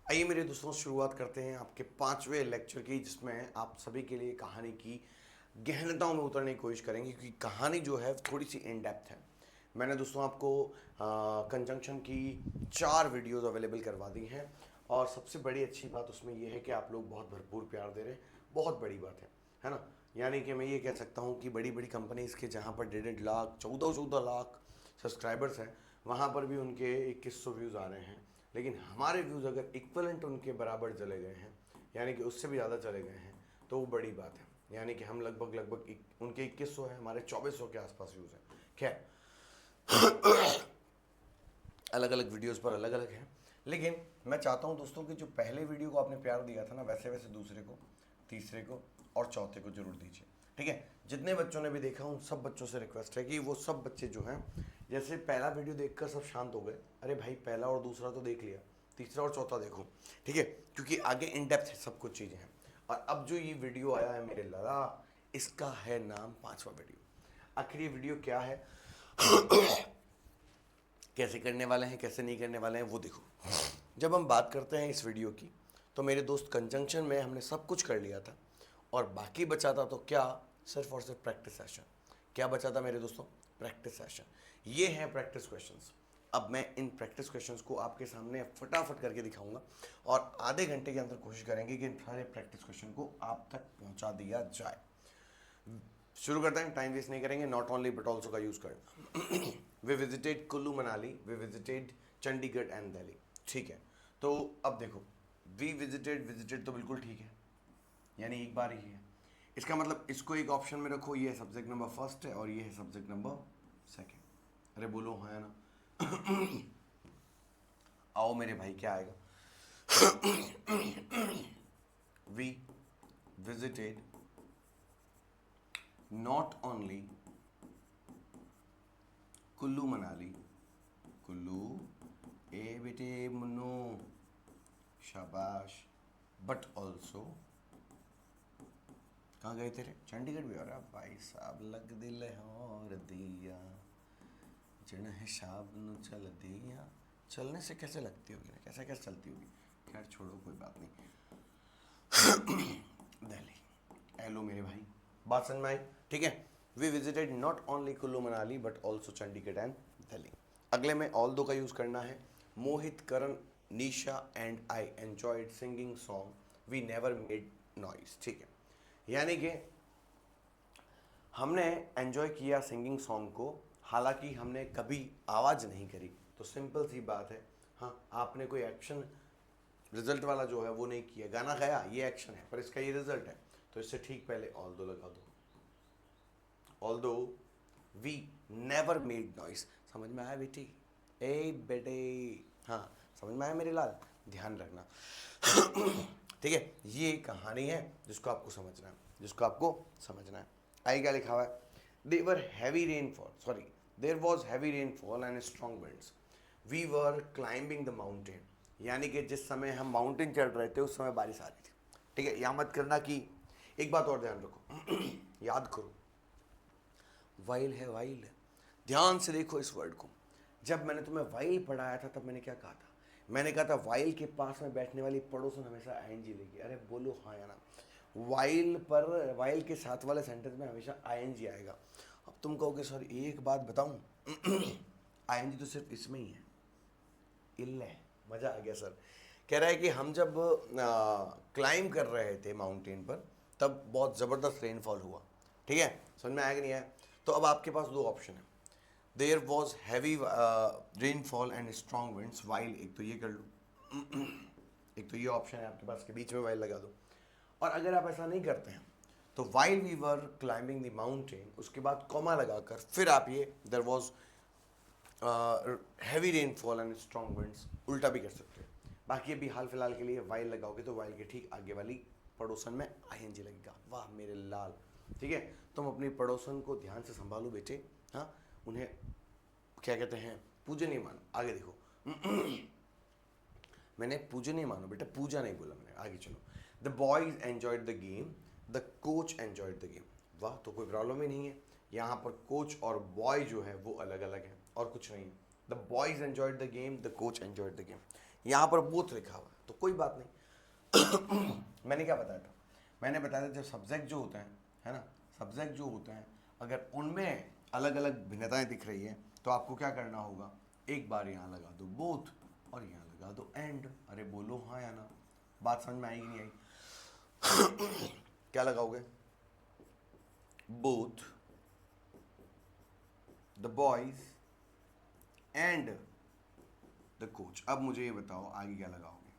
आइए मेरे दोस्तों, शुरुआत करते हैं आपके 5वें लेक्चर की, जिसमें आप सभी के लिए कहानी की गहनताओं में उतरने की कोशिश करेंगे, क्योंकि कहानी जो है थोड़ी सी इन डेप्थ है। मैंने दोस्तों आपको कंजंक्शन की 4 वीडियोस अवेलेबल करवा दी हैं, और सबसे बड़ी अच्छी बात उसमें यह है कि आप लोग बहुत भरपूर प्यार दे रहे हैं। बहुत बड़ी बात है ना। यानी कि मैं ये कह सकता हूँ कि बड़ी बड़ी कंपनीज़ के जहाँ पर 1.5 लाख 14 लाख सब्सक्राइबर्स हैं, वहाँ पर भी उनके 2100 व्यूज़ आ रहे हैं। लेकिन हमारे व्यूज़ अगर इक्वलेंट उनके बराबर चले गए हैं, यानी कि उससे भी ज़्यादा चले गए हैं, तो वो बड़ी बात है। यानी कि हम लगभग उनके 2100 है, हमारे 2400 के आसपास व्यूज़ हैं। खैर, अलग अलग वीडियोस पर अलग अलग हैं, लेकिन मैं चाहता हूं दोस्तों कि जो पहले वीडियो को आपने प्यार दिया था ना, वैसे वैसे दूसरे को, तीसरे को और चौथे को जरूर दीजिए। ठीक है, जितने बच्चों ने भी देखा उन सब बच्चों से रिक्वेस्ट है कि वो सब बच्चे जो हैं, जैसे पहला वीडियो देखकर सब शांत हो गए, अरे भाई पहला और दूसरा तो देख लिया, तीसरा और चौथा देखो। ठीक है, क्योंकि आगे इन डेप्थ सब कुछ चीज़ें हैं। और अब जो ये वीडियो आया है मेरे लाला, इसका है नाम 5वां वीडियो। आखिर ये वीडियो क्या है, कैसे करने वाले हैं, कैसे नहीं करने वाले हैं, वो देखो। जब हम बात करते हैं इस वीडियो की, तो मेरे दोस्त कंजंक्शन में हमने सब कुछ कर लिया था, और बाकी बचा था तो क्या, सिर्फ और सिर्फ प्रैक्टिस सेशन। क्या बचा था मेरे दोस्तों? Practice session. ये हैं प्रैक्टिस क्वेश्चंस। अब मैं इन प्रैक्टिस क्वेश्चंस को आपके सामने फटाफट करके दिखाऊंगा, और आधे घंटे के अंदर कोशिश करेंगे कि इन सारे प्रैक्टिस क्वेश्चन को आप तक पहुंचा दिया जाए। शुरू करते हैं, टाइम वेस्ट नहीं करेंगे। नॉट ओनली बट ऑल्सो का यूज़ करना। We visited Kullu Manali, we visited Chandigarh and Delhi. ठीक है, तो अब देखो, वी विजिटेड, विजिटेड तो बिल्कुल ठीक है, यानी एक बार ही है। इसका मतलब इसको एक ऑप्शन में रखो, ये है सब्जेक्ट नंबर फर्स्ट है और ये है सब्जेक्ट नंबर सेकेंड। अरे बोलो हाँ या ना। आओ मेरे भाई, क्या आएगा? We visited not only Kullu Manali, Kullu, ए बेटे मुन्नो, शाबाश, बट ऑल्सो, कहाँ गए थे रे? चंडीगढ़ भी। और भाई साहब लग दिल और दिया, जिन हिसाब न चल दिया। चलने से कैसे लगती होगी ना, कैसे कैसे चलती होगी? खैर छोड़ो, कोई बात नहीं। दिल्ली, हेलो मेरे भाई, बात समझ में आई? ठीक है, we visited not only Kullu Manali but also Chandigarh and Delhi. अगले में ऑल दो का यूज करना है। Mohit, Karan, Nisha and I enjoyed singing song we never made noise. ठीक है, यानी कि हमने एंजॉय किया सिंगिंग सॉन्ग को, हालांकि हमने कभी आवाज़ नहीं करी। तो सिंपल सी बात है, हाँ आपने कोई एक्शन रिजल्ट वाला जो है वो नहीं किया। गाना गाया, ये एक्शन है, पर इसका ये रिजल्ट है, तो इससे ठीक पहले ऑल दो लगा दो। ऑल दो वी नेवर मेड नॉइस। समझ में आया बेटी? ए बेटे, हाँ समझ में आया मेरे लाल, ध्यान रखना। ठीक है, ये कहानी है जिसको आपको समझना है, जिसको आपको समझना है। आई क्या लिखा हुआ है? There were heavy rainfall, sorry, there was heavy rainfall and strong winds, we were climbing the mountain. यानी कि जिस समय हम माउंटेन चढ़ रहे थे उस समय बारिश आ रही थी। ठीक है, यहाँ मत करना कि, एक बात और ध्यान रखो, याद करो, वाइल है, वाइल है। ध्यान से देखो इस वर्ड को। जब मैंने तुम्हें वाइल पढ़ाया था तब मैंने क्या कहा था? मैंने कहा था वाइल के पास में बैठने वाली पड़ोसन हमेशा आईएनजी लेगी। अरे बोलो हाँ या ना। वाइल पर, वाइल के साथ वाले सेंटेंस में हमेशा आईएनजी आएगा। अब तुम कहोगे सर एक बात बताऊं, आईएनजी तो सिर्फ इसमें ही है। इल्ले, मज़ा आ गया सर। कह रहा है कि हम जब क्लाइम कर रहे थे माउंटेन पर, तब बहुत ज़बरदस्त रेनफॉल हुआ। ठीक है, समझ में आया कि नहीं आया? तो अब आपके पास दो ऑप्शन है। There was heavy rainfall and strong winds while, एक तो ये कर लो, एक तो ये ऑप्शन है आपके पास के बीच में वाइल लगा दो। और अगर आप ऐसा नहीं करते हैं तो while we were climbing the mountain, उसके बाद कॉमा लगाकर फिर आप ये there was heavy rainfall and strong winds उल्टा भी कर सकते हो। बाकी अभी हाल फिलहाल के लिए वाइल लगाओगे तो वाइल के ठीक आगे वाली पड़ोसन में आईएनजी लगेगा। वाह मेरे लाल। ठीक है, तुम अपनी पड़ोसन को ध्यान से संभालो बेटे। हाँ, उन्हें क्या कहते हैं, पूजनीय मानो। आगे देखो, मैंने पूजनीय मानो बेटा, पूजा नहीं बोला मैंने। आगे चलो, the boys enjoyed the game, the coach enjoyed the game. वाह, तो कोई प्रॉब्लम ही नहीं है। यहाँ पर कोच और बॉय जो है वो अलग अलग है और कुछ नहीं है। The boys enjoyed the game, the coach enjoyed the game. यहाँ पर बोथ लिखा हुआ है तो कोई बात नहीं। मैंने क्या बताया था, मैंने बताया था जब सब्जेक्ट जो होता है ना, सब्जेक्ट जो होता है अगर उनमें अलग अलग भिन्नताएं दिख रही है तो आपको क्या करना होगा, एक बार यहाँ लगा दो बोथ और यहाँ लगा दो एंड। अरे बोलो हाँ या ना, बात समझ में आएगी नहीं आई? क्या लगाओगे, both the boys and the coach. अब मुझे ये बताओ आगे क्या लगाओगे,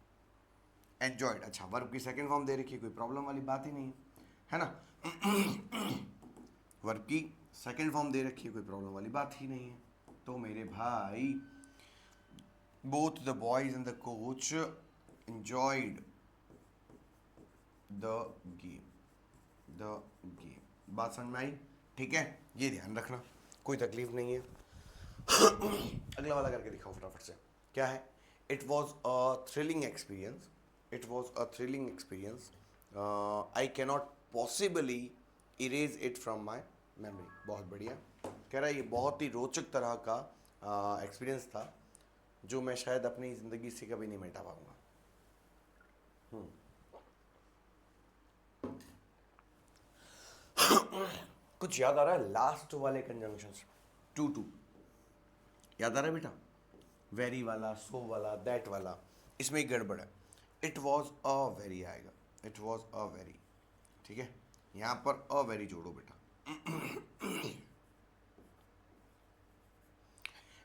एंजॉयड। अच्छा, वर्ब की सेकंड फॉर्म दे रखी है, कोई प्रॉब्लम वाली बात ही नहीं है ना। वर्ब की सेकंड फॉर्म दे रखी है, कोई प्रॉब्लम वाली बात ही नहीं है। तो मेरे भाई both the boys and the coach enjoyed the game. बात समझ में आई? ठीक है, ये ध्यान रखना, कोई तकलीफ नहीं है। अगला वाला करके दिखाओ फटाफट से। क्या है, it was a thrilling experience, it was a thrilling experience, I cannot possibly erase it from my memory. बहुत बढ़िया, कह रहा है ये बहुत ही रोचक तरह का एक्सपीरियंस था जो मैं शायद अपनी ज़िंदगी से कभी नहीं मिटा पाऊंगा। कुछ याद आ रहा है लास्ट वाले कंजंक्शन, टू याद आ रहा है बेटा, वेरी वाला, सो वाला, दैट वाला, इसमें एक गड़बड़ है। इट वॉज अ वेरी आएगा, इट वॉज अ वेरी, ठीक है, यहाँ पर अ वेरी जोड़ो बेटा।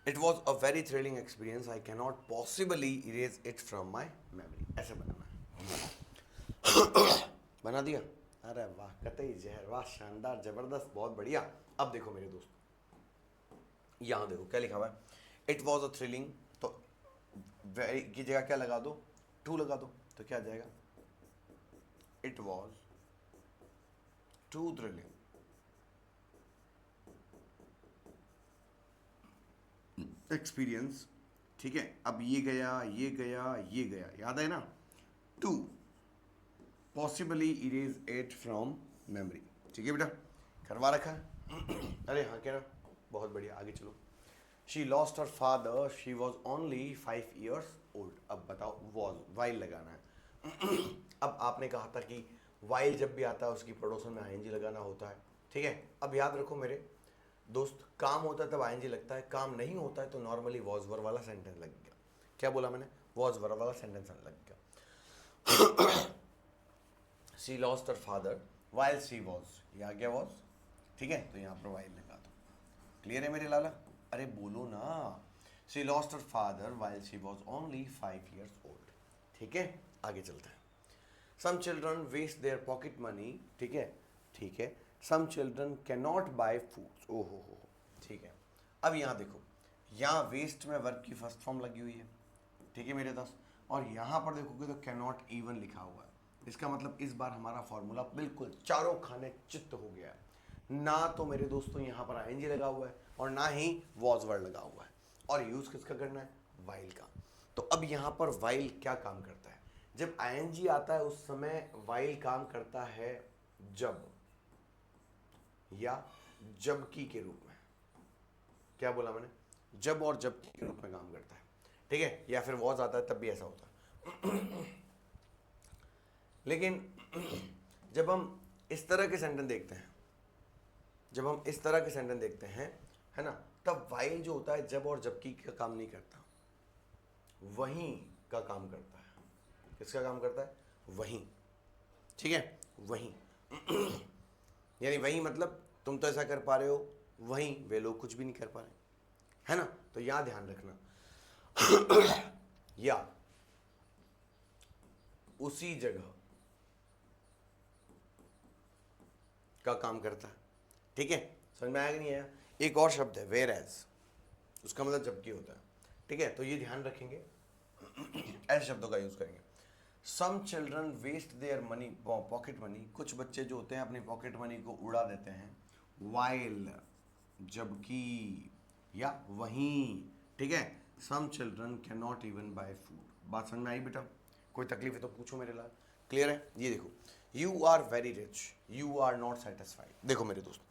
It was a very thrilling experience, I can not possibly erase it from my memory. ऐसे बनाना है। बना दिया? अरे वाह, कतई जहर, वाह, शानदार, जबरदस्त, बहुत बढ़िया। अब देखो मेरे दोस्त, यहाँ देखो क्या लिखा हुआ है, इट वॉज अ थ्रिलिंग, तो वेरी की जगह क्या लगा दो, टू लगा दो, तो क्या आ जाएगा, it was too thrilling experience. ठीक है, अब ये गया, ये गया, ये गया, याद है ना, to possibly erase it from memory. ठीक है बेटा, करवा रखा है। अरे हाँ, कह रहा, बहुत बढ़िया, आगे चलो। She lost her father, she was only 5 years old. अब बताओ, वॉज, वाइल लगाना है। अब आपने कहा था कि वाइल जब भी आता है उसकी पड़ोसन में आईएनजी लगाना होता है। ठीक है, अब याद रखो मेरे दोस्त, काम होता है तब आईएनजी लगता है, काम नहीं होता है तो नॉर्मली वॉज वर वाला सेंटेंस लग गया। क्या बोला मैंने, वॉज वर वाला सेंटेंस लग गया। She lost her father while she was, ये आ गया वॉज। ठीक है, तो यहाँ पर वाइल लगा दो। क्लियर है मेरे लाला? अरे बोलो ना, she lost her father while she was only 5 years old. ठीक है, आगे चलते हैं। Some children waste their pocket money, ठीक है, ठीक है, some children can not buy foods. ओहो हो, ठीक है। अब यहाँ देखो, यहाँ वेस्ट में वर्ब की फर्स्ट फॉर्म लगी हुई है, ठीक है मेरे दोस्त, और यहाँ पर देखोगे तो कैन नॉट इवन लिखा हुआ है। इसका मतलब इस बार हमारा फॉर्मूला बिल्कुल चारों खाने चित्त हो गया है। ना तो मेरे दोस्तों यहाँ पर आईएनजी लगा हुआ है और ना ही वॉज वर्ड लगा हुआ है, और यूज किसका करना है, वाइल का। तो अब यहाँ पर वाइल क्या काम करता है, जब आईएनजी आता है उस समय वाइल काम करता है जब या जबकि के रूप में। क्या बोला मैंने, जब और जबकि के रूप में काम करता है। ठीक है, या फिर वॉज आता है तब भी ऐसा होता है। लेकिन जब हम इस तरह के सेंटेंस देखते हैं, जब हम इस तरह के सेंटेंस देखते हैं, है ना, तब वाइल जो होता है जब और जबकि का काम नहीं करता, वहीं का काम करता है। किसका काम करता है, वहीं। ठीक है, वहीं। यानी वहीं मतलब तुम तो ऐसा कर पा रहे हो, वहीं वे लोग कुछ भी नहीं कर पा रहे, है ना। तो यहां ध्यान रखना। या उसी जगह का काम करता है। ठीक है, समझ में आया कि नहीं आया? एक और शब्द है वेयर एज, उसका मतलब जबकि होता है। ठीक है, तो ये ध्यान रखेंगे, ऐसे शब्दों का यूज करेंगे। Some children waste their money, pocket money, कुछ बच्चे जो होते हैं अपनी पॉकेट मनी को उड़ा देते हैं, वाइल जबकि या वहीं। ठीक है, some children can not even buy food. बात समझ में आई बेटा? कोई तकलीफ है तो पूछो मेरे लाल। क्लियर है? ये देखो, you are very rich, you are not satisfied. देखो मेरे दोस्त,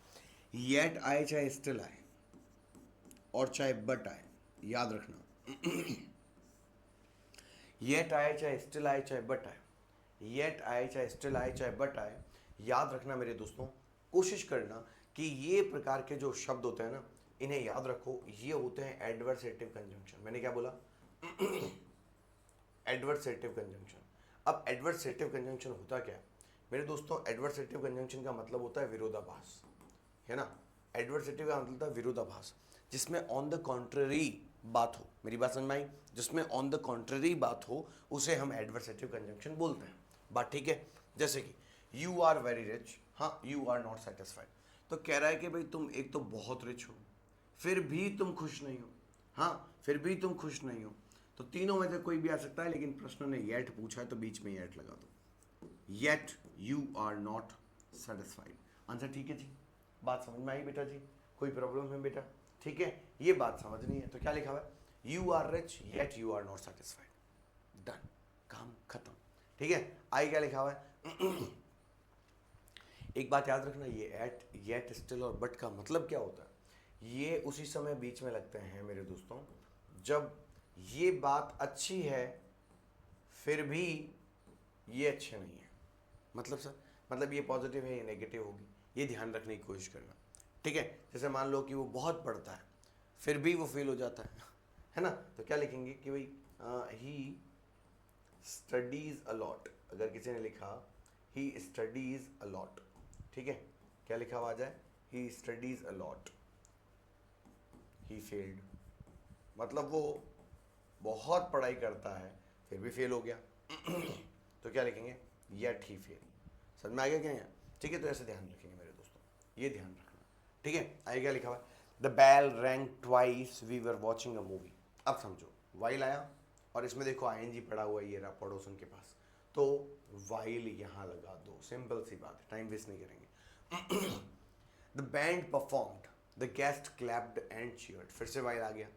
येट आए चाहे स्टिल आए और चाहे बट आए, याद रखना येट आए चाहे स्टिल आए चाहे बट आए, येट आए चाहे स्टिल आए चाहे बट आए, याद रखना मेरे दोस्तों, कोशिश करना कि ये प्रकार के जो शब्द होते हैं ना, इन्हें याद रखो, ये होते हैं एडवर्सेटिव कंजंक्शन। मैंने क्या बोला? Adversative conjunction. अब एडवर्सेटिव कंजंक्शन होता क्या है मेरे दोस्तों? एडवर्सेटिव कंजंक्शन का मतलब होता है विरोधाभास, है ना। एडवर्सेटिव का मतलब होता है विरोधाभास, जिसमें ऑन द कॉन्ट्ररी बात हो। मेरी बात समझ में आई? जिसमें ऑन द कॉन्ट्ररी बात हो उसे हम एडवर्सेटिव कंजंक्शन बोलते हैं। बात ठीक है? जैसे कि यू आर वेरी रिच, हाँ, यू आर नॉट सेटिस्फाइड। तो कह रहा है कि भाई तुम एक तो बहुत रिच हो, फिर भी तुम खुश नहीं हो, हाँ, फिर भी तुम खुश नहीं हो। तो तीनों में से कोई भी आ सकता है, लेकिन प्रश्न ने येट पूछा है तो बीच में येट लगा दो। Yet you are not satisfied. Answer ठीक है जी? बात समझ में आई बेटा जी? कोई प्रॉब्लम है बेटा? ठीक है, ये बात समझनी है। तो क्या लिखा हुआ है? You are rich yet you are not satisfied. Done, काम खत्म। ठीक है, आई क्या लिखा हुआ है? एक बात याद रखना, ये एट, येट, स्टिल और बट का मतलब क्या होता है? ये उसी समय बीच में लगते हैं मेरे दोस्तों जब ये बात अच्छी है फिर भी ये अच्छे नहीं है। मतलब सर, मतलब ये पॉजिटिव है, ये नेगेटिव होगी, ये ध्यान रखने की कोशिश करना। ठीक है, जैसे मान लो कि वो बहुत पढ़ता है फिर भी वो फेल हो जाता है ना। तो क्या लिखेंगे कि भाई ही स्टडीज अलॉट। अगर किसी ने लिखा ही स्टडीज अलॉट, ठीक है, क्या लिखा हुआ आ जाए? He studies a lot, he failed. मतलब वो बहुत पढ़ाई करता है फिर भी फेल हो गया। तो क्या लिखेंगे? Yet he fail. समझ में आ गया क्या यहाँ? ठीक है, तो ऐसे ध्यान रखेंगे मेरे दोस्तों, ये ध्यान रखना। ठीक है, आगे क्या लिखा हुआ है? The bell rang twice we were watching a movie. अब समझो, वाइल आया और इसमें देखो आईएनजी पड़ा हुआ है, ये रहा पड़ोसन के पास, तो वाइल यहाँ लगा दो। सिंपल सी बात है, टाइम वेस्ट नहीं करेंगे। The band performed, the guest clapped and cheered. फिर से वाइल आ गया।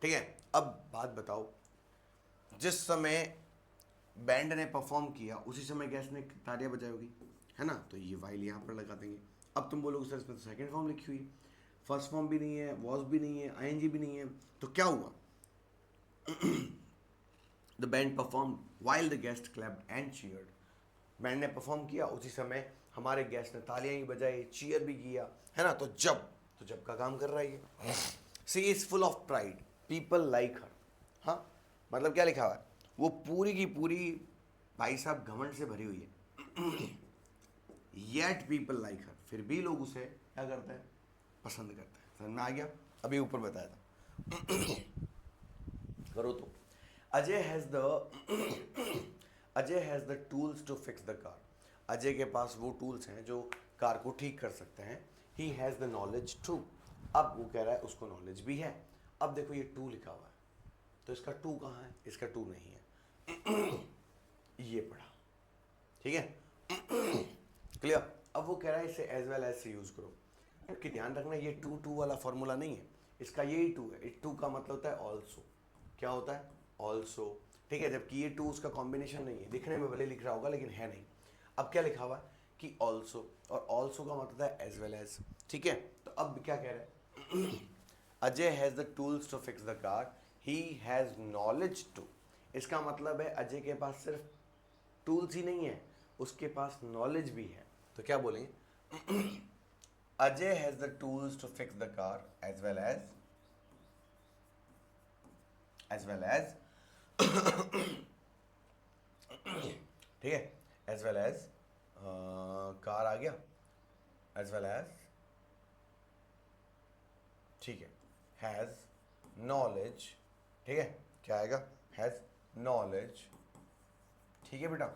ठीक है, अब बात बताओ, जिस समय बैंड ने परफॉर्म किया उसी समय गेस्ट ने तालियां बजाई होगी, है ना। तो ये वाइल यहाँ पर लगा देंगे। अब तुम बोलोगे सर इसमें तो सेकंड फॉर्म लिखी हुई है, फर्स्ट फॉर्म भी नहीं है, वॉज भी नहीं है, आईएनजी भी नहीं है, तो क्या हुआ? The band perform while the guest clapped and cheered. Band ने परफॉर्म किया उसी समय हमारे गेस्ट ने तालियां ही बजाई, चीयर भी किया, है ना। तो जब का काम कर रहा है ये। She is full of pride, people like her. हाँ, मतलब क्या लिखा हुआ है? वो पूरी की पूरी भाई साहब घमंड से भरी हुई है। येट पीपल लाइक हर, फिर भी लोग उसे क्या करते हैं? पसंद करते हैं। समझ में आ गया? अभी ऊपर बताया था। करो तो। Ajay has the Ajay has the tools to fix the car. Ajay के पास वो टूल्स हैं जो कार को ठीक कर सकते हैं। He has the knowledge too. अब वो कह रहा है उसको नॉलेज भी है। अब देखो ये टू लिखा हुआ है, तो इसका टू कहाँ है? इसका टू नहीं है। ये पढ़ा, ठीक है। क्लियर? अब वो कह रहा है इसे एज वेल एज से यूज करो। कि ध्यान रखना, ये टू टू वाला फॉर्मूला नहीं है, इसका यही टू है। टू का मतलब होता है ऑल्सो। क्या होता है? ऑल्सो। ठीक है, जबकि ये टू उसका कॉम्बिनेशन नहीं है, दिखने में भले लिख रहा होगा लेकिन है नहीं। अब क्या लिखा हुआ है कि ऑल्सो, और ऑल्सो का मतलब है एज वेल एज। ठीक है, तो अब क्या कह रहे हैं? Ajay has the tools to fix the car, he has knowledge too. इसका मतलब है अजय के पास सिर्फ टूल्स ही नहीं है, उसके पास नॉलेज भी है। तो क्या बोलेंगे? Ajay has the tools to fix the car as well as ठीक है, एज वेल एज कार आ गया, एज वेल एज, ठीक है, हैज नॉलेज। ठीक है, क्या आएगा? Has knowledge. ठीक है बेटा,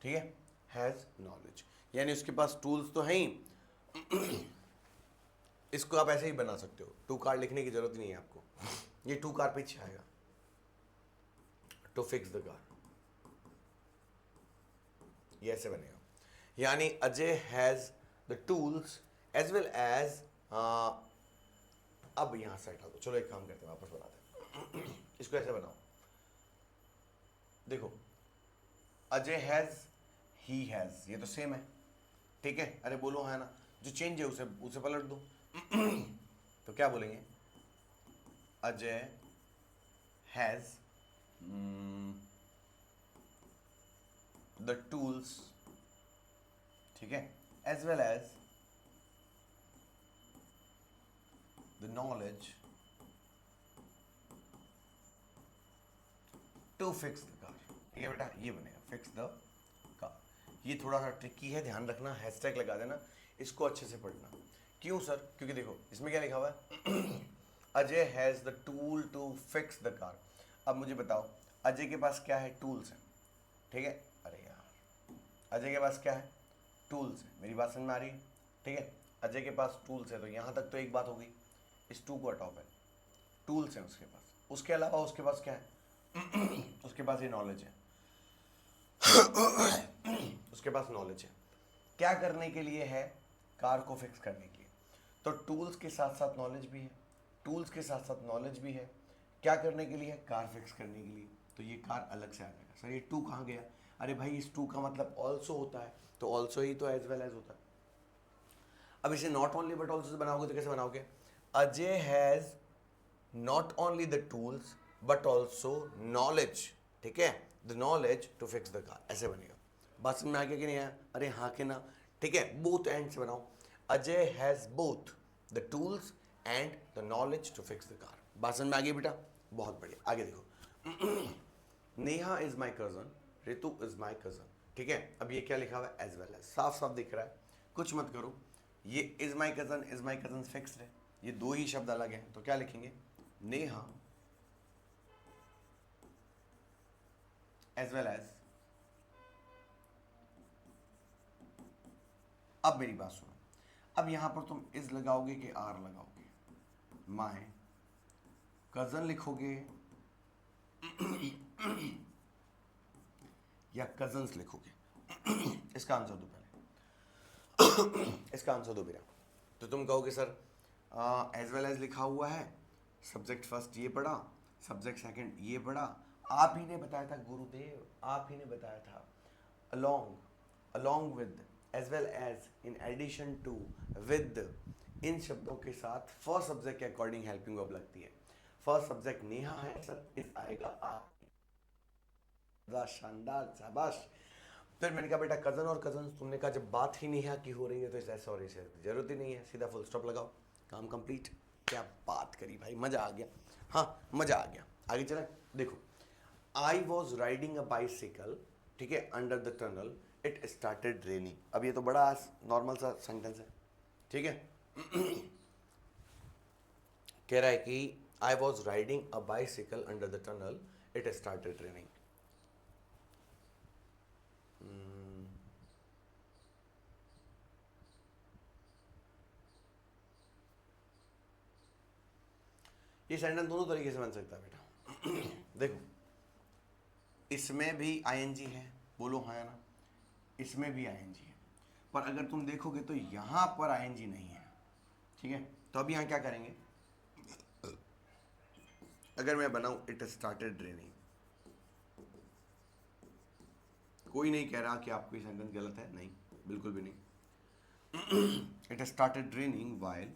ठीक है, हैज नॉलेज, यानी उसके पास टूल्स तो हैं ही। इसको आप ऐसे ही बना सकते हो, टू कार लिखने की जरूरत नहीं है आपको। ये टू कार पीछे आएगा, टू फिक्स द कार, ये ऐसे बनेगा। यानी Ajay has the tools as well as. अब यहां से हटा दो, चलो एक काम करते हैं, वापस बनाते हैं। इसको ऐसे बनाओ, देखो, अजय हैज, ही हैज, ये तो सेम है। ठीक है, अरे बोलो है ना, जो चेंज है उसे उसे पलट दो। तो क्या बोलेंगे? अजय हैज द टूल्स, ठीक है, as well as the knowledge to fix the car. ठीक है बेटा, ये बनेगा फिक्स द कार। ये थोड़ा सा ट्रिकी है, ध्यान रखना, हैशटैग लगा देना, इसको अच्छे से पढ़ना। क्यों सर? क्योंकि देखो इसमें क्या लिखा हुआ है, Ajay has the tool to fix the car. अब मुझे बताओ, अजय के पास क्या है? टूल्स हैं, ठीक है। अरे यार, अजय के पास क्या है? टूल्स है। मेरी बात समझ में आ रही है? ठीक है, अजय के पास टूल्स है, तो यहाँ तक तो एक बात हो गई। इस टू को हटाओ पहले, टूल्स हैं उसके पास। उसके अलावा उसके पास क्या है? उसके पास ये नॉलेज है। उसके पास नॉलेज है, क्या करने के लिए है? कार को फिक्स करने के लिए। तो टूल्स के साथ साथ नॉलेज भी है, टूल्स के साथ साथ नॉलेज भी है, क्या करने के लिए? कार फिक्स करने के लिए। तो ये कार अलग से आ जाएगा। सर ये टू कहाँ गया? अरे भाई, इस टू का मतलब ऑल्सो होता है, तो ऑल्सो ही तो एज वेल एज होता है। अब इसे not only but also say बनाओगे तो कैसे बनाओगे? Ajay has not only the tools but also knowledge, ठीक है, the knowledge to fix the car, ऐसे बनेगा। बात समझ में आ गया कि नहीं आया? अरे हाँ के ना, ठीक है, बोथ एंड से बनाओ। Ajay has both the tools and the knowledge to fix the car. बात समझ में आ गई बेटा? बहुत बढ़िया। आगे देखो, Neha is my cousin, Ritu is my cousin, ठीक है। अब ये क्या लिखा हुआ है? एज वेल एज, साफ साफ दिख रहा है, कुछ मत करो। ये इज माई कजन फिक्स्ड है, ये दो ही शब्द अलग हैं, तो क्या लिखेंगे? Neha as well as. अब मेरी बात सुनो, अब यहां पर तुम इज लगाओगे कि आर लगाओगे? माय कजन लिखोगे या कजन्स लिखोगे? इसका आंसर दो पहले। इसका आंसर दो बेटा। तो तुम कहोगे सर एज वेल एज लिखा हुआ है, सब्जेक्ट फर्स्ट ये पढ़ा, सब्जेक्ट सेकंड ये पढ़ा, आप ही ने बताया था गुरुदेव, आप ही ने बताया था along with, as well as, in addition to, with, इन शब्दों के साथ फर्स्ट सब्जेक्ट के अकॉर्डिंग हेल्पिंग वर्ब लगती है। फर्स्ट सब्जेक्ट नेहा है सर, इस आएगा आप। शानदार, शाबाश। फिर मैंने कहा बेटा कजन और कजन, तुमने कहा जब बात ही नेहा की हो रही है तो इस ऐसा और इसे जरूरत ही नहीं है, सीधा फुल स्टॉप लगाओ, काम कंप्लीट। क्या बात करी भाई, मजा आ गया। हाँ मजा आ गया। आगे चले, देखो, आई वॉज राइडिंग अ बाइसिकल, ठीक है, under the tunnel, it started raining. अब ये तो बड़ा नॉर्मल सा सेंटेंस है, ठीक है। कह रहा है कि आई was riding a bicycle under the tunnel, it started raining. ये सेंटेंस दोनों तरीके से बन सकता है बेटा। देखो, इसमें भी आईएनजी है, बोलो हाँ या ना, इसमें भी आईएनजी है, पर अगर तुम देखोगे तो यहां पर आईएनजी नहीं है, ठीक है। तो अब यहां क्या करेंगे? अगर मैं बनाऊं इट स्टार्टेड रेनिंग, कोई नहीं कह रहा कि आपको ये सेंटेंस गलत है, नहीं, बिल्कुल भी नहीं। It started raining while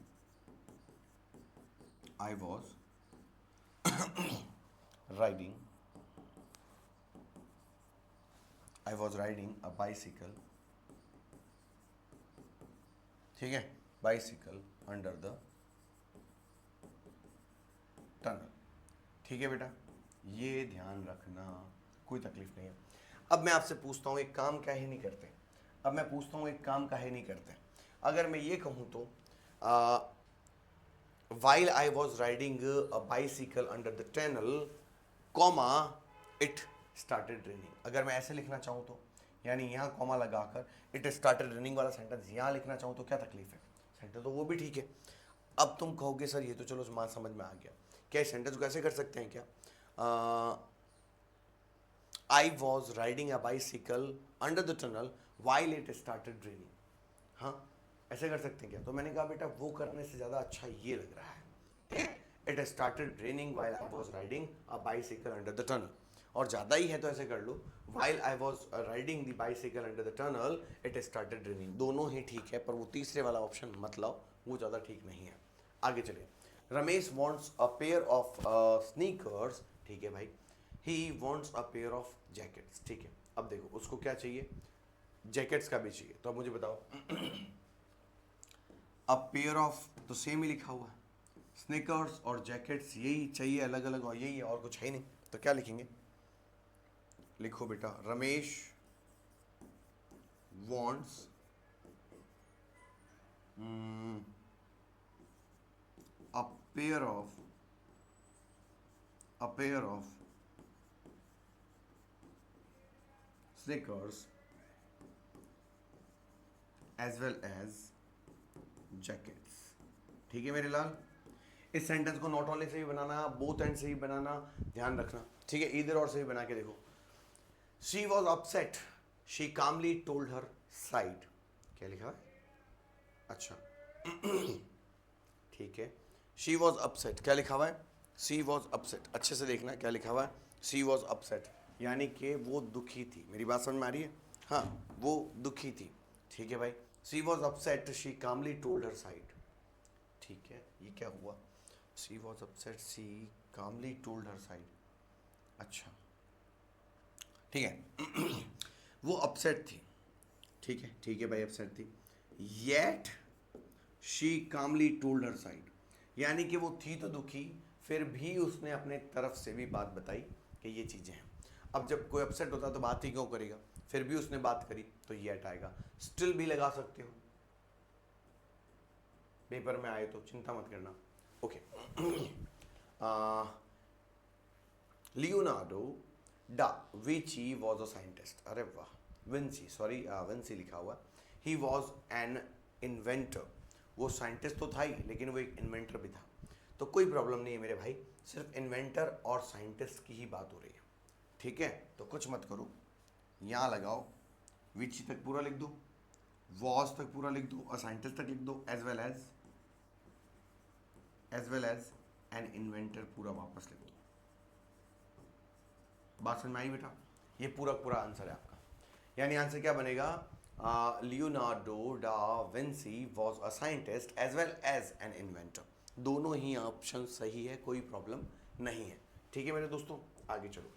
I was riding a bicycle, ठीक है, बाइसिकल अंडर द टनल, ठीक है बेटा, ये ध्यान रखना, कोई तकलीफ नहीं है। अब मैं आपसे पूछता हूँ एक काम काहे नहीं करते? अब मैं पूछता हूँ एक काम काहे नहीं करते? अगर मैं ये कहूँ तो while I was riding a bicycle under the tunnel, comma, it started raining। अगर मैं ऐसे लिखना चाहूँ तो, यानी यहाँ कॉमा लगाकर इट स्टार्टेड रेनिंग वाला सेंटेंस यहाँ लिखना चाहूँ तो क्या तकलीफ है? सेंटेंस तो वो भी ठीक है। अब तुम कहोगे सर ये तो चलो समझ में आ गया, क्या इस सेंटेंस को ऐसे कर सकते हैं क्या? आई was riding a bicycle under the tunnel while it started raining, हाँ ऐसे कर सकते हैं क्या? तो मैंने कहा बेटा वो करने से ज़्यादा अच्छा ये लग रहा है, it started raining while I was riding a bicycle under the tunnel. और ज़्यादा ही है तो ऐसे कर लो, while I was riding the bicycle under the tunnel it started raining. दोनों ही ठीक है, पर वो तीसरे वाला ऑप्शन मत लाओ, वो ज़्यादा ठीक नहीं है। आगे चलिए, Ramesh wants a pair of sneakers, ठीक है भाई, he wants a pair of jackets, ठीक है। अब देखो उसको क्या चाहिए, जैकेट्स का भी चाहिए, तो अब मुझे बताओ अब पेयर ऑफ तो सेम ही लिखा हुआ है, स्निकर्स और जैकेट्स यही चाहिए अलग अलग, और यही है और कुछ है नहीं, तो क्या लिखेंगे, लिखो बेटा Ramesh wants a pair of sneakers as well as jackets, ठीक है मेरे लाल। इस सेंटेंस को नॉट ओनली से भी बनाना, बोथ एंड से भी बनाना, ध्यान रखना, ठीक है, इधर और से भी बना के देखो। She was upset, she calmly told her side, क्या लिखा है, अच्छा ठीक है, शी वॉज अपसेट, क्या लिखा हुआ है, शी वॉज अपसेट, अच्छे से देखना क्या लिखा हुआ है, शी वॉज अपसेट, यानी कि वो दुखी थी, मेरी बात समझ में आ रही है, हाँ वो दुखी थी, ठीक है भाई। She was upset, she calmly told her side, ठीक है, ये क्या हुआ, she was upset, she calmly told her side, अच्छा ठीक है वो अपसेट थी, ठीक है भाई अपसेट थी, yet she calmly told her side, यानी कि वो थी तो दुखी, फिर भी उसने अपने तरफ से भी बात बताई कि ये चीज़ें हैं। अब जब कोई अपसेट होता तो बात ही क्यों करेगा, फिर भी उसने बात करी तो येट आएगा। स्टिल भी लगा सकते हो, पेपर में आए तो चिंता मत करना, okay Leonardo da Vinci was a scientist, अरे वाह, विंसी लिखा हुआ, ही वॉज एन इन्वेंटर, वो साइंटिस्ट तो था ही लेकिन वो एक इन्वेंटर भी था, तो कोई प्रॉब्लम नहीं है मेरे भाई, सिर्फ इन्वेंटर और साइंटिस्ट की ही बात हो रही है, ठीक है। तो कुछ मत करो, यहाँ लगाओ, विची तक पूरा लिख दो, वॉज तक पूरा लिख दो, और साइंटिस्ट तक लिख दो, as well as an inventor पूरा वापस लिख दो। बात समझ में आई बेटा, ये पूरा आंसर है आपका, यानी आंसर क्या बनेगा, Leonardo da Vinci was a scientist as well as an inventor, दोनों ही ऑप्शन सही है, कोई प्रॉब्लम नहीं है, ठीक है मेरे दोस्तों, आगे चलो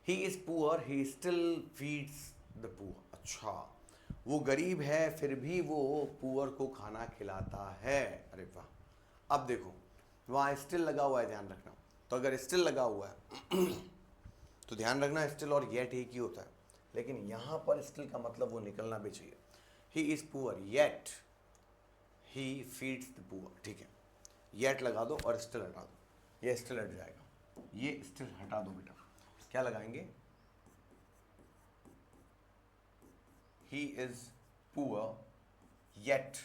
he is poor he still feeds the poor, अच्छा वो गरीब है फिर भी वो पुअर को खाना खिलाता है, अरे वाह। अब देखो वहाँ स्टिल लगा हुआ है, ध्यान रखना, तो अगर स्टिल लगा हुआ है तो ध्यान रखना स्टिल और येट एक ही होता है, लेकिन यहाँ पर स्टिल का मतलब वो निकलना भी चाहिए, he is poor yet he feeds the poor, ठीक है, येट लगा दो और स्टिल हटा दो, ये स्टिल हट जाएगा, ये स्टिल हटा दो बेटा, क्या लगाएंगे, he is poor yet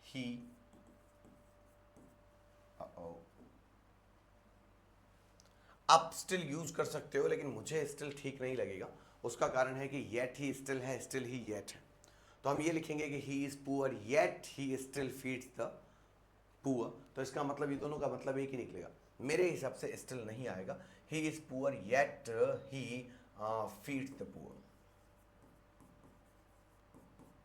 he आप स्टिल यूज कर सकते हो, लेकिन मुझे स्टिल ठीक नहीं लगेगा, उसका कारण है कि येट ही स्टिल है, स्टिल ही येट है, तो हम ये लिखेंगे कि he is poor yet he still feeds the poor, तो इसका मतलब ये दोनों का मतलब एक ही निकलेगा, मेरे हिसाब से स्टिल नहीं आएगा, he is poor yet he feeds the poor.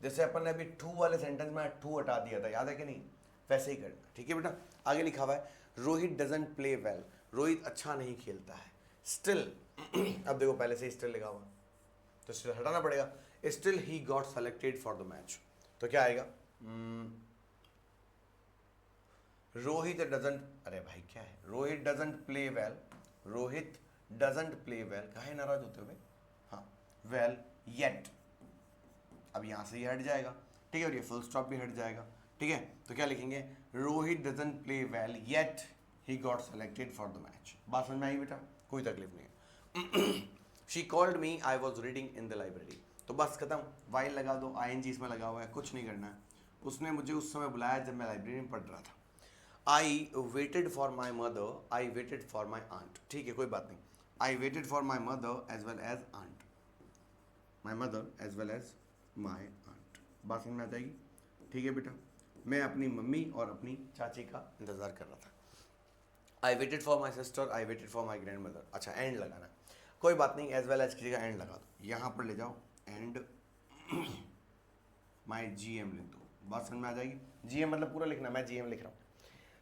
जैसे अपन ने अभी टू वाले सेंटेंस में टू हटा दिया था, याद है कि नहीं, वैसे ही करना, ठीक है बेटा। आगे लिखा हुआ है Rohit doesn't play well, Rohit अच्छा नहीं खेलता है, स्टिल अब देखो पहले से स्टिल लिखा हुआ तो स्टिल हटाना पड़ेगा, still he got selected for the match, तो क्या आएगा, रोहित डजंट, अरे भाई क्या है, Rohit doesn't play well, Rohit doesn't play well, काहे नाराज होते हुए, हाँ वेल येट, अब यहाँ से ये हट जाएगा, ठीक है, और ये फुल स्टॉप भी हट जाएगा, ठीक है, तो क्या लिखेंगे, Rohit doesn't play well yet he got selected for the match. बात समझ में आई बेटा, कोई तकलीफ नहीं है। She called me I was reading in the library, तो बस खत्म, वाइल लगा दो, ING इसमें लगा हुआ है, कुछ नहीं करना है, उसने मुझे उस समय बुलाया जब मैं लाइब्रेरी में पढ़ रहा था, I waited for my mother, I waited for my aunt, ठीक है कोई बात नहीं, I waited for my mother as well as aunt, my mother as well as my aunt, बात समझ में आ जाएगी, ठीक है बेटा, मैं अपनी मम्मी और अपनी चाची का इंतज़ार कर रहा था, I waited for my sister, I waited for my grand mother, अच्छा एंड लगाना, कोई बात नहीं, एज वेल एज की जगह एंड लगा दो, यहाँ पर ले जाओ एंड माई GM लिख दो, बात समझ में आ जाएगी, GM मतलब पूरा लिखना, मैं GM लिख रहा हूँ।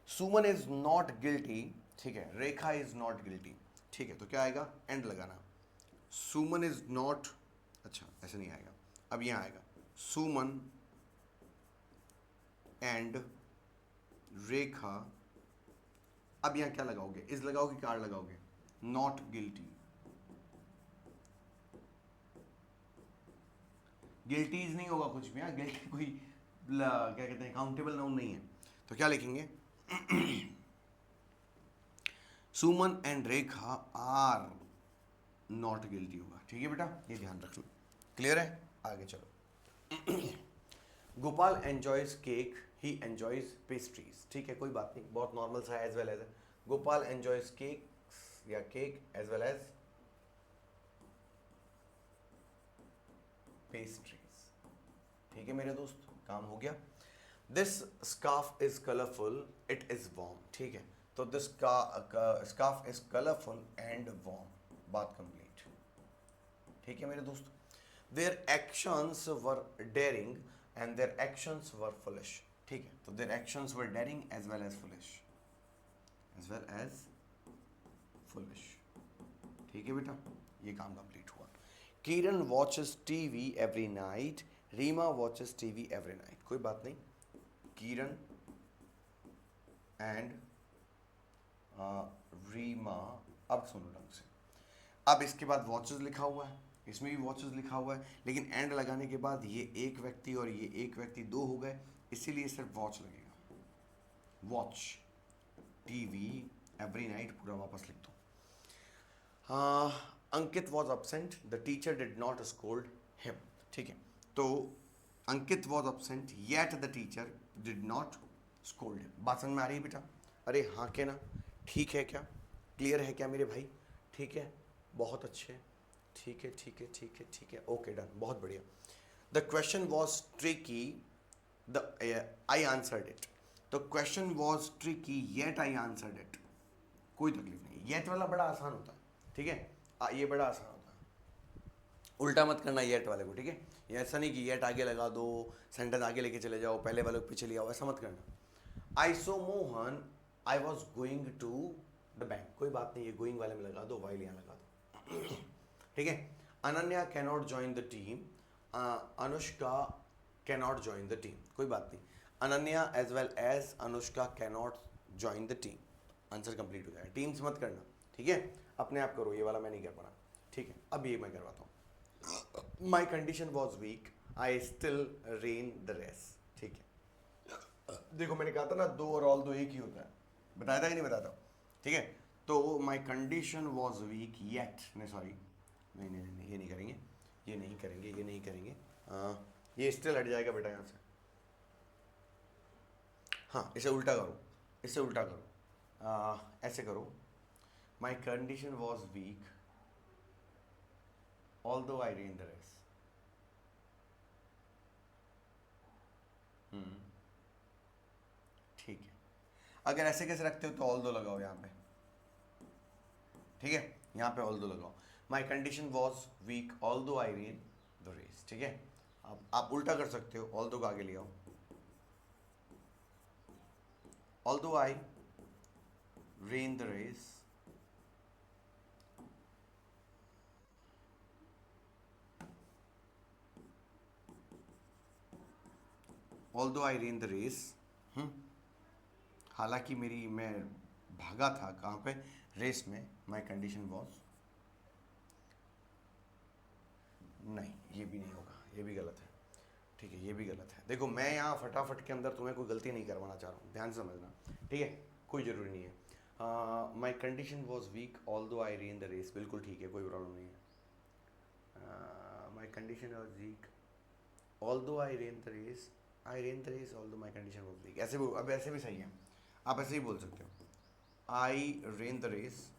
सुमन इज नॉट गिल्टी, ठीक है, रेखा इज नॉट गिल्टी, ठीक है, तो क्या आएगा, एंड लगाना। सुमन इज नॉट, अच्छा ऐसे नहीं आएगा, अब यहाँ आएगा सुमन एंड रेखा। अब यहाँ क्या लगाओगे, इज लगाओगे, क्या लगाओगे, नॉट गिल्टी। गिल्टीज नहीं होगा कुछ भी, हाँ, गिल्टी कोई क्या कहते हैं काउंटेबल नाउन नहीं है। तो क्या लिखेंगे, Suman and Rekha are not guilty होगा, ठीक है बेटा, ये ध्यान रख लो। क्लियर है, आगे चलो। Gopal enjoys cake, he enjoys pastries, ठीक है, कोई बात नहीं, बहुत नॉर्मल सा as well as. Gopal enjoys cake या cake as well as pastries, ठीक है मेरे दोस्त, काम हो गया। This scarf is colourful, it is warm, ठीक है, तो this scarf is colourful and warm, बात कंप्लीट, ठीक है मेरे दोस्त। Their actions were daring and their actions were foolish, ठीक है, तो their actions were daring as well as foolish, as well as foolish, ठीक है बेटा, ये काम कंप्लीट हुआ। Kiran watches TV every night, Reema watches TV every night, कोई बात नहीं, किरण एंड रीमा। अब सुनो ढंग से, अब इसके बाद वॉचेस लिखा हुआ है, इसमें भी वॉचेस लिखा हुआ है, लेकिन एंड लगाने के बाद ये एक व्यक्ति और ये एक व्यक्ति दो हो गए, इसीलिए सिर्फ वॉच लगेगा। वॉच टीवी एवरी नाइट पूरा वापस लिख दो। Ankit was absent, the teacher did not scold him, ठीक है, तो Ankit was absent yet the teacher did not scold him, बात समझ में आ रही है बेटा? अरे हाँ के ना, ठीक है क्या, क्लियर है क्या मेरे भाई? ठीक है, बहुत अच्छे, ठीक है ठीक है ठीक है ठीक है, ओके डन, बहुत बढ़िया। The question was tricky, I answered it, तो question was tricky yet I answered it, कोई तकलीफ नहीं, येट वाला बड़ा आसान होता है, ठीक है, ये बड़ा आसान होता है, उल्टा मत करना येट वाले को, ठीक है, ये ऐसा नहीं कि येट आगे लगा दो, सेंटेंस आगे लेके चले जाओ, पहले वाले को पीछे ले आओ, ऐसा मत करना। I saw Mohan I was going to the bank, कोई बात नहीं, ये गोइंग वाले में लगा दो, वाइल यहाँ लगा दो, ठीक है। Ananya cannot join the team, Anushka cannot join the team, कोई बात नहीं, Ananya as well as Anushka cannot join the team, answer complete हो जाएगा। टीम्स मत करना, ठीक है, अपने आप करो, ये वाला मैं नहीं कर पा, ठीक है, अब ये मैं करवाता हूँ। My condition was weak, I still ran the race, ठीक है, देखो मैंने कहा था ना, दो और ऑल दो एक ही होता है, बताया था कि नहीं बताता, ठीक है, तो माई कंडीशन वॉज वीक येट, नहीं सॉरी, नहीं नहीं नहीं, ये नहीं करेंगे, ये नहीं करेंगे, ये नहीं करेंगे, ये स्टिल हट जाएगा बेटा यहाँ से, हाँ इसे उल्टा करो, इसे उल्टा करो, ऐसे करो, my condition was weak although I ran the race, ठीक है, अगर ऐसे कैसे रखते हो तो ऑल दो लगाओ यहाँ पे, ठीक है, यहाँ पे ऑल दो लगाओ, माई कंडीशन वॉज वीक ऑल दो आई रेन द रेस, ठीक है, अब आप उल्टा कर सकते हो, ऑल दो को आगे ले आओ, although I ran the race although I ran the race, हालांकि मैं भागा था, कहाँ पे, रेस में, माई कंडीशन वॉज, नहीं ये भी नहीं होगा, ये भी गलत है, ठीक है, ये भी गलत है। देखो मैं यहाँ फटाफट के अंदर तुम्हें कोई गलती नहीं करवाना चाह रहा हूँ, ध्यान से समझना, ठीक है, कोई ज़रूरी नहीं है। My condition was weak although I ran the race, बिल्कुल ठीक है, कोई प्रॉब्लम नहीं है। My condition was weak although I ran the race, I ran the race although my condition was weak, ऐसे भी, अब ऐसे भी सही है, आप ऐसे ही बोल सकते हो, आई रेन द रेस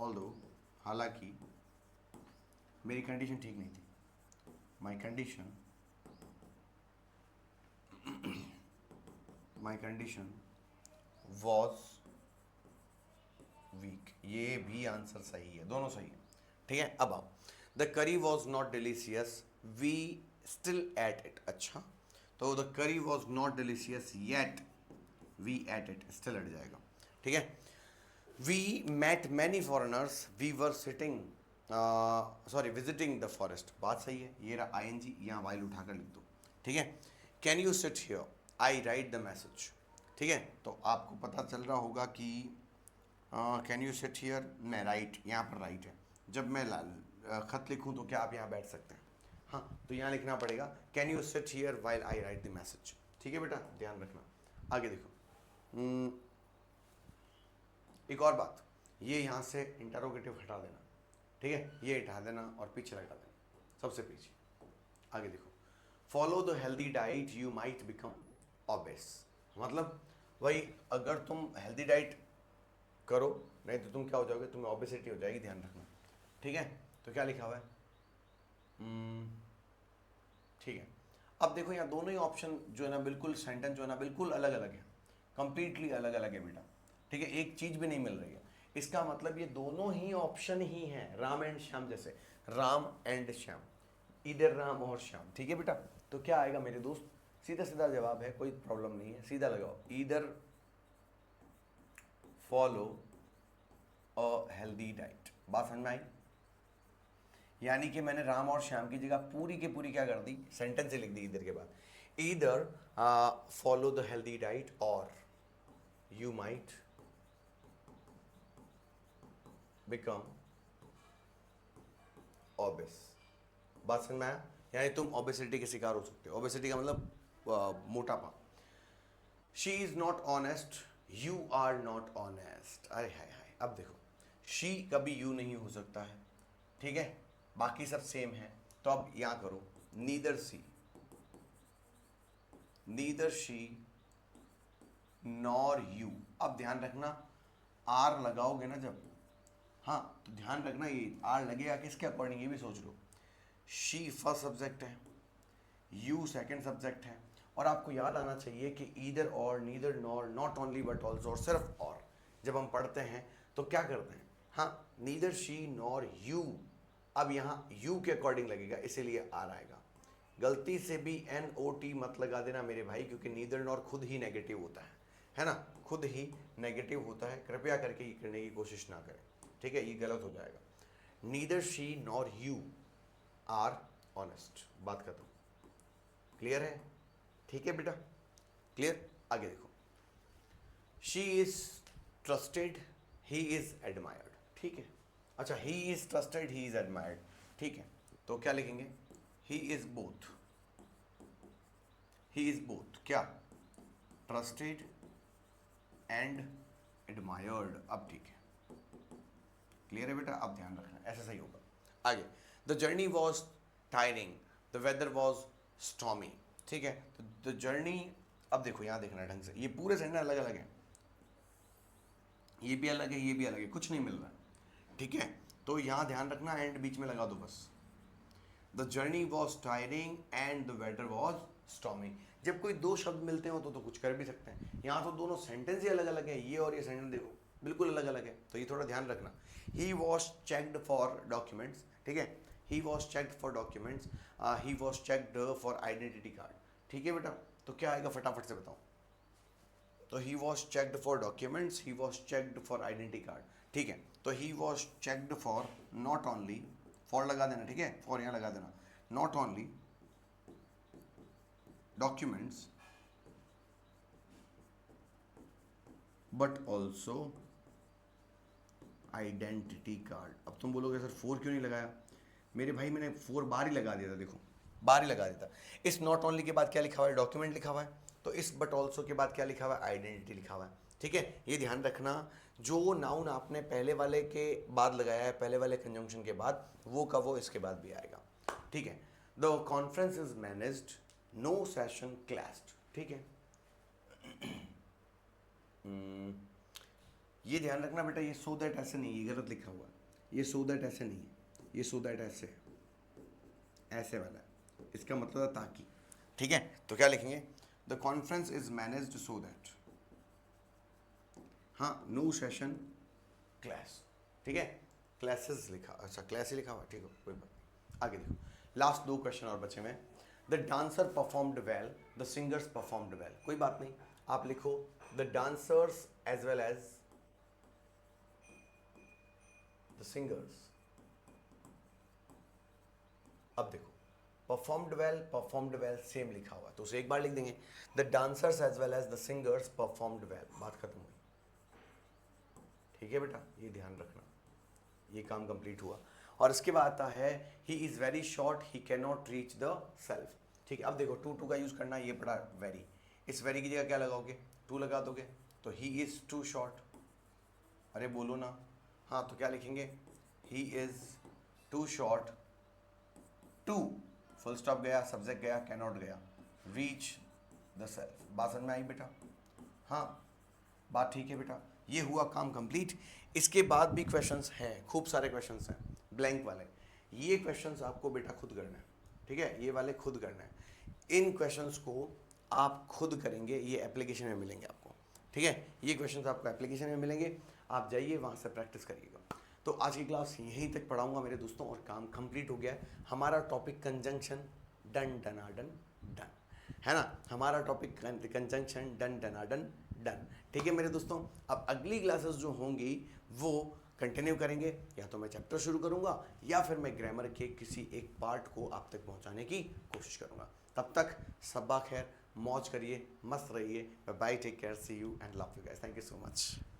ऑल्दो, हालांकि मेरी कंडीशन ठीक नहीं थी, माई कंडीशन वॉज वीक, ये भी आंसर सही है, दोनों सही है, ठीक है। अब आओ, the curry was not delicious we still ate it, अच्छा, तो the curry was not delicious yet we ate it, still ate जाएगा, ठीक है। We met many foreigners, we were sitting, sorry visiting the forest, बात सही है, ये रहा आई एन जी, यहाँ वाइल उठाकर लिख दो, ठीक है। Can you sit here, I right the message, ठीक है। तो आपको पता चल रहा होगा कि कैन यू सिट हियर, मैं राइट, यहाँ पर राइट है, जब मैं खत लिखूँ तो क्या आप यहाँ बैठ सकते हैं, हाँ, तो यहाँ लिखना पड़ेगा can you sit here while I right the message, ठीक है बेटा, ध्यान रखना। आगे देखो, एक और बात, ये यहाँ से इंटरोगेटिव हटा देना, ठीक है, ये हटा देना और पीछे लगा देना, सबसे पीछे। आगे देखो, follow the healthy diet you might become obese, मतलब वही, अगर तुम हेल्दी डाइट करो, नहीं तो तुम क्या हो जाओगे, तुम्हें ओबेसिटी हो जाएगी, ध्यान रखना, ठीक है। तो क्या लिखा हुआ है, ठीक है। अब देखो यहाँ दोनों ही ऑप्शन जो है ना, बिल्कुल सेंटेंस जो है ना बिल्कुल अलग अलग है, कंप्लीटली अलग अलग है बेटा, ठीक है, एक चीज भी नहीं मिल रही है। इसका मतलब ये दोनों ही ऑप्शन ही हैं, राम एंड श्याम जैसे, राम एंड श्याम, इधर राम और श्याम, ठीक है बेटा। तो क्या आएगा मेरे दोस्त, सीधा सीधा जवाब है, कोई प्रॉब्लम नहीं है, सीधा लगाओ, इधर फॉलो अ हेल्दी डाइट, बात समझ में आई। यानी कि मैंने राम और श्याम की जगह पूरी की पूरी क्या कर दी, सेंटेंस से लिख दी इधर के बाद, इधर फॉलो द हेल्दी डाइट और यू माइट बिकम ओबेस, बात समझ में आया। यानी तुम ओबेसिटी के शिकार हो सकते हो, ओबेसिटी का मतलब मोटापा। She is not honest, you are not honest, अरे हाय हाय, अब देखो, शी कभी यू नहीं हो सकता है, ठीक है, बाकी सब सेम है, तो अब यहां करो, नीदर शी नॉर यू, अब ध्यान रखना आर लगाओगे ना जब, हाँ, तो ध्यान रखना ये आर लगेगा किसके अकॉर्डिंग, ये भी सोच लो, शी फर्स्ट सब्जेक्ट है, यू सेकंड सब्जेक्ट है, और आपको याद आना चाहिए कि ईदर और, neither nor, not only but also, और सिर्फ और जब हम पढ़ते हैं तो क्या करते हैं, हाँ, नीदर शी नॉर यू, अब यहाँ यू के अकॉर्डिंग लगेगा, इसीलिए आर आएगा। गलती से भी एन ओ टी मत लगा देना मेरे भाई, क्योंकि नीदर नॉर खुद ही नेगेटिव होता है ना, खुद ही नेगेटिव होता है, कृपया करके ये करने की कोशिश ना करें, ठीक है, ये गलत हो जाएगा। Neither she nor you are honest, बात खत्म, क्लियर है, ठीक है बेटा, क्लियर। आगे देखो, she is trusted, he is admired, ठीक है, अच्छा, he is trusted, he is admired, ठीक है, तो क्या लिखेंगे, he is both, he is both क्या, ट्रस्टेड एंड एडमायर्ड, अब ठीक है, क्लियर है बेटा, अब ध्यान रखना, ऐसा सही होगा। आगे, the journey was tiring, the weather was stormy, ठीक है, तो द जर्नी, अब देखो यहाँ देखना ढंग से, ये पूरे सेंटेंस अलग अलग है, ये भी अलग है, ये भी अलग है, कुछ नहीं मिल रहा, ठीक है, तो यहाँ ध्यान रखना, एंड बीच में लगा दो बस, the journey was tiring and the weather was stormy. जब कोई दो शब्द मिलते हो तो कुछ कर भी सकते हैं, यहाँ तो दोनों सेंटेंस ही अलग अलग है, ये और ये सेंटेंस देखो बिल्कुल अलग अलग है, तो ये थोड़ा ध्यान रखना। He was checked for documents, ठीक है, he was checked for documents, he was checked for identity card, ठीक है बेटा, तो क्या आएगा फटाफट से बताओ, तो he was checked for documents, he was checked for identity card, ठीक है, तो he was checked for not only, for लगा देना, ठीक है, फॉर यहाँ लगा देना, not only documents but also identity card. अब तुम बोलोगे सर 4 क्यों नहीं लगाया, मेरे भाई मैंने 4 बार ही लगा दिया था, देखो बार ही लगा दिया था। इस नॉट ओनली के बाद क्या लिखा हुआ है, डॉक्यूमेंट लिखा हुआ है, तो इस बट ऑल्सो के बाद क्या लिखा हुआ है, आइडेंटिटी लिखा हुआ है, ठीक है, ये ध्यान रखना, जो नाउन आपने पहले वाले के बाद लगाया है, पहले वाले कंजंक्शन के बाद, वो का वो इसके बाद भी आएगा, ठीक है। The conference is managed, no session clashed, ठीक है। ये ध्यान रखना बेटा, ये सो दैट ऐसे नहीं, ये गलत लिखा हुआ है, ये सो दैट ऐसे नहीं है, ये सो दैट ऐसे ऐसे वाला है, इसका मतलब है ताकि, ठीक है, तो क्या लिखेंगे, the conference is managed so that, हाँ, नो सेशन क्लास, ठीक है, क्लासेस लिखा, अच्छा क्लास ही लिखा हुआ, ठीक है, कोई बात नहीं। आगे देखो, लास्ट 2 क्वेश्चन और बचे में, the dancer performed well, the singers performed well, कोई बात नहीं, आप लिखो the dancers as well as the singers. अब देखो परफॉर्म्ड वेल सेम लिखा हुआ है तो उसे एक बार लिख देंगे, the dancers as well as the singers performed well, बात खत्म हुई। ठीक है बेटा, ये ध्यान रखना, ये काम कंप्लीट हुआ। और इसके बाद आता है he is very short he can not reach the self. ठीक है, अब देखो टू का यूज करना, ये पड़ा वेरी, इस वेरी की जगह क्या लगाओगे, टू लगा दोगे, तो ही इज टू शॉर्ट। अरे बोलो ना, हाँ तो क्या लिखेंगे, he is too short to, full stop गया, सब्जेक्ट गया, कैन नॉट गया, रीच द सेल्फ। बात समझ में आई बेटा? हाँ बात ठीक है बेटा, ये हुआ काम कंप्लीट। इसके बाद भी क्वेश्चंस हैं, खूब सारे क्वेश्चंस हैं ब्लैंक वाले, ये क्वेश्चंस आपको बेटा खुद करना है। ठीक है, ये वाले खुद करना है, इन क्वेश्चंस को आप खुद करेंगे, ये एप्लीकेशन में मिलेंगे आपको। ठीक है, ये क्वेश्चंस आपको एप्लीकेशन में मिलेंगे, आप जाइए वहाँ से प्रैक्टिस करिएगा। तो आज की क्लास यहीं तक पढ़ाऊंगा मेरे दोस्तों, और काम कंप्लीट हो गया है। हमारा टॉपिक कंजंक्शन डन डनाडन डन है ना, हमारा टॉपिक कंजंक्शन डन डनाडन डन। ठीक है मेरे दोस्तों, अब अगली क्लासेस जो होंगी वो कंटिन्यू करेंगे, या तो मैं चैप्टर शुरू करूंगा या फिर मैं ग्रामर के किसी एक पार्ट को आप तक पहुंचाने की कोशिश करूंगा। तब तक सब्बा खैर, मौज करिए, मस्त रहिए, bye, take care, see you and love you guys, thank you so much.